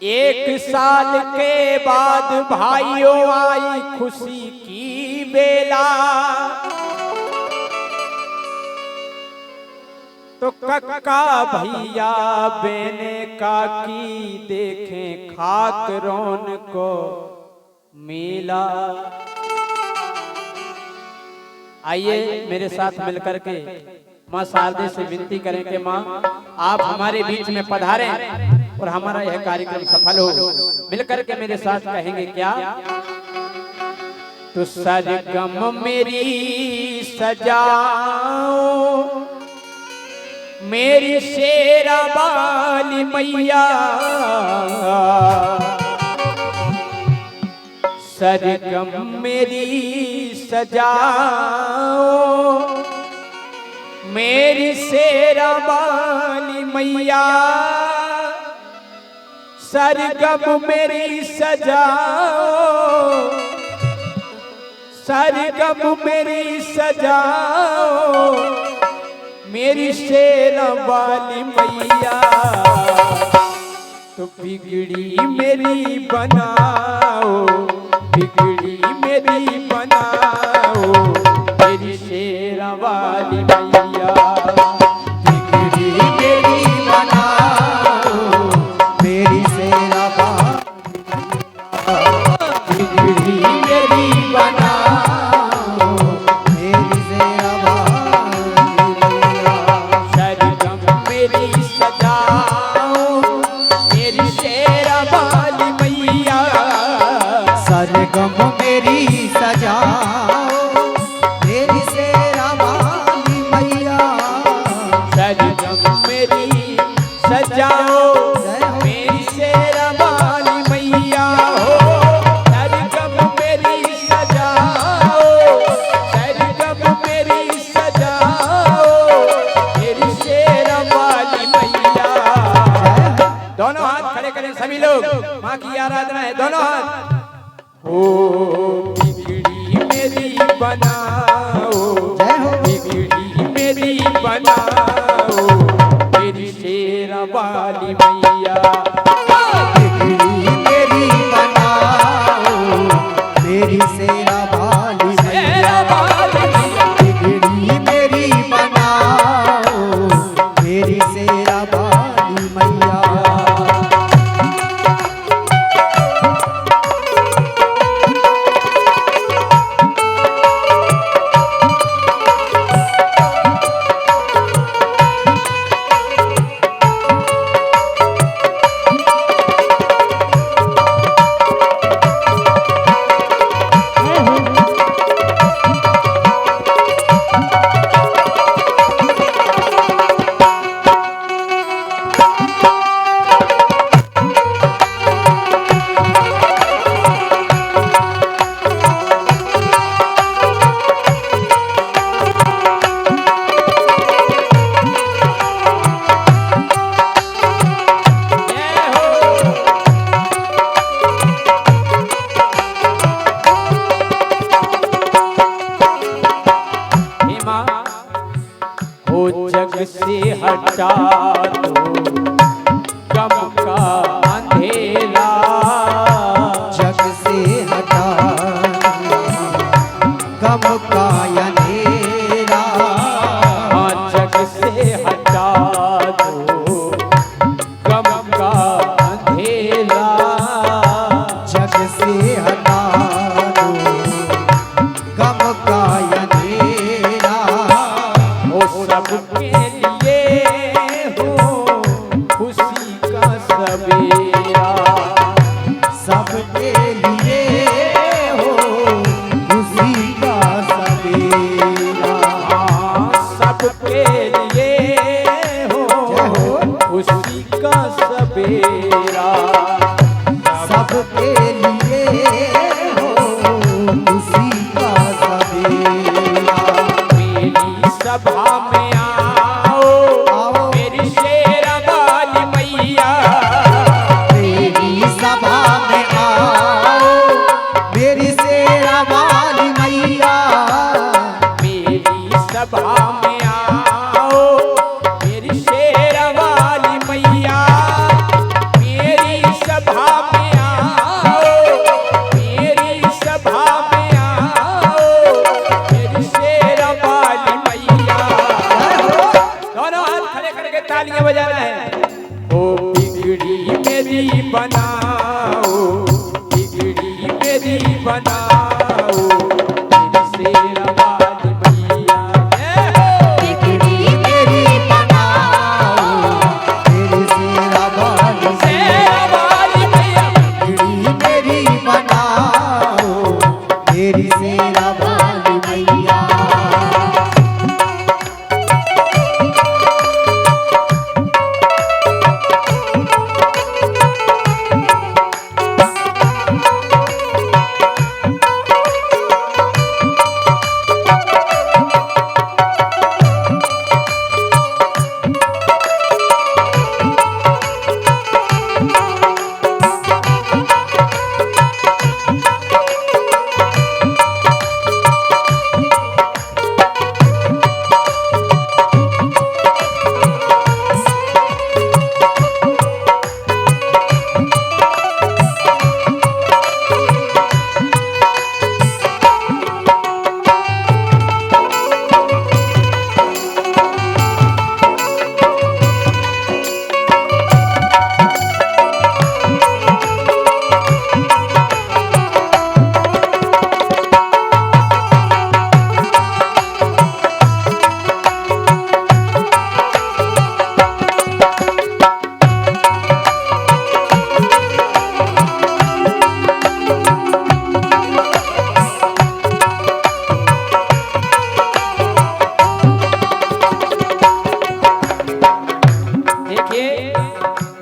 एक साल के बाद भाइयों आई खुशी की बेला, तो कक्का भैया बेने काकी देखें खाक रौन को मेला। आइए मेरे साथ मिलकर के माँ शारदे से विनती करें कि माँ आप हमारे बीच में पधारें और हमारा यह कार्यक्रम सफल हो। मिलकर के मेरे साथ कहेंगे क्या? तो सरगम मेरी सजाओ मेरी शेरा वाली मैया, सरगम मेरी सजाओ मेरी शेरा वाली मैया, सरगम मेरी सजाओ, सरगम मेरी सजाओ मेरी शेरा वाली मैया, तो बिगड़ी मेरी बनाओ, बिगड़ी मेरी बनाओ मेरी शेरा वाली मैया, बिगड़ी मेरी बनाओ मेरी शेरा वाली मैया, बिगड़ी मेरी बनाओ मेरी शेरा वाली मैया, सरगम मेरी सजाओ मेरी शेरा वाली मैया, सरगम मेरी सजाओ मेरी शेरा वाली मैया, सरगम मेरी सजाओ मेरी शेरा वाली मैया हो, सरगम मेरी सजाओ, सरगम मेरी सजाओ मेरी शेरा वाली मैया। दोनों हाथ खड़े करें सभी लोग, माँ की आराधना है, दोनों हाथ। हो बिगड़ी मेरी बनाओ, जय हो बिगड़ी मेरी बनाओ मेरी शेरा वाली मैया, बिगड़ी मेरी बनाओ मेरी शेरा वाली शेरा मैया, वाली मैया। बिगड़ी मेरी बनाओ मेरी शेरा वाली मैया। ओ बिगड़ी मेरी बनाओ, बिगड़ी मेरी बनाओ, मेरी शेरा वाली मैया। बिगड़ी मेरी बनाओ, मेरी शेरा वाली मैया। बिगड़ी मेरी बनाओ, मेरी शेरा वाली मैया।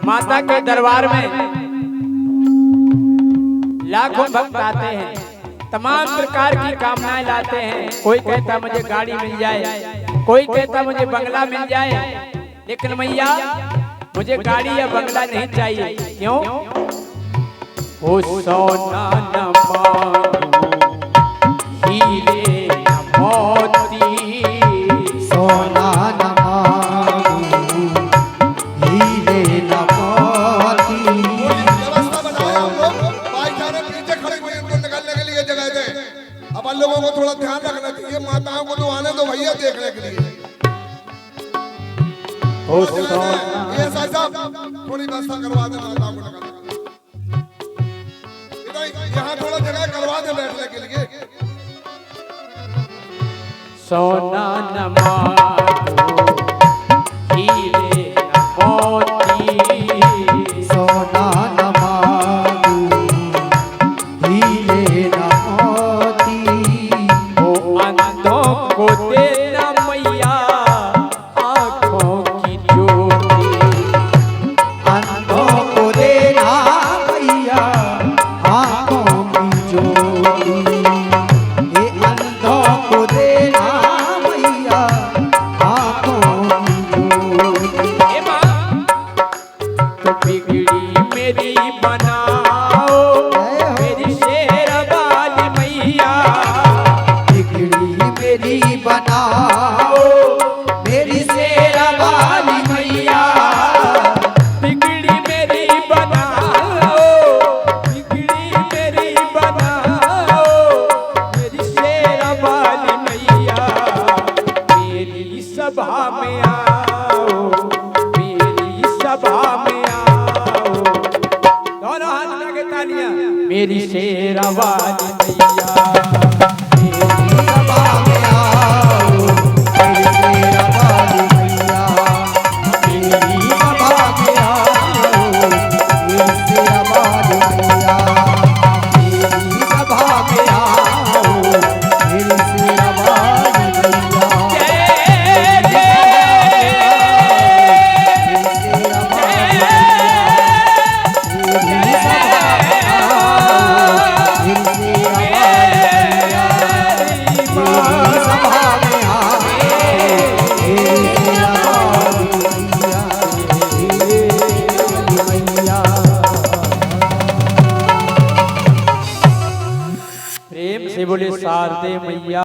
माता के दरबार में लाखों भक्त आते हैं, तमाम प्रकार की कामनाएं लाते हैं। कोई कहता मुझे गाड़ी मिल जाए, कोई कहता मुझे बंगला मिल जाए, लेकिन मैया मुझे गाड़ी या बंगला नहीं चाहिए। क्यों? ओ सोना न मांगू, हीरे न मोती, सोना न मांगू, हीरे न मोती। व्यवस्था बनाया हम लोग, भाईचारे पीछे खड़े हुए इनको निकालने के लिए जगह दे। अब हम लोगों को थोड़ा ध्यान रखना चाहिए, माताओं को तो आने दो भैया देखने के लिए। ओ ये साहब थोड़ी व्यवस्था करवा दे माताओं को निकालने। यहाँ थोड़ा जगह करवा दे बैठने के लिए। सोना न मांगू, हीरे न मोती, सोना न मांगू, हीरे न मोती। ओ अंधों को देना मैया आँखों की ज्योति, अंधों को देना मैया आँखों की ज्योति। ये अंधों को देना मैया आँखों की ज्योति। हे माँ, तो बिगड़ी मेरी बनाओ, मेरी शेरा वाली मैया। बिगड़ी मेरी बनाओ, मेरी शेरा वाली मैया। बिगड़ी मेरी बनाओ, बिगड़ी मेरी बनाओ, मेरी शेरा वाली मैया। मेरी सभा में आओ, मेरी सभा में आओ, दोनों हाथ लगा के तालियां। मेरी शेरा वाली मैया, मेरी सभा में आओ, मेरी शेरा वाली मैया। मेरी सभा में आओ, मेरी शेरा वाली मैया। मेरी सभा में आओ, मेरी शेरा वाली मैया। जय जय मेरी शेरा वाली मेरी सभा में आओ, मेरी शेरा वाली मैया। मेरी सभा में आओ, मेरी शेरा वाली मैया। प्रेम से बोले शारदे मैया।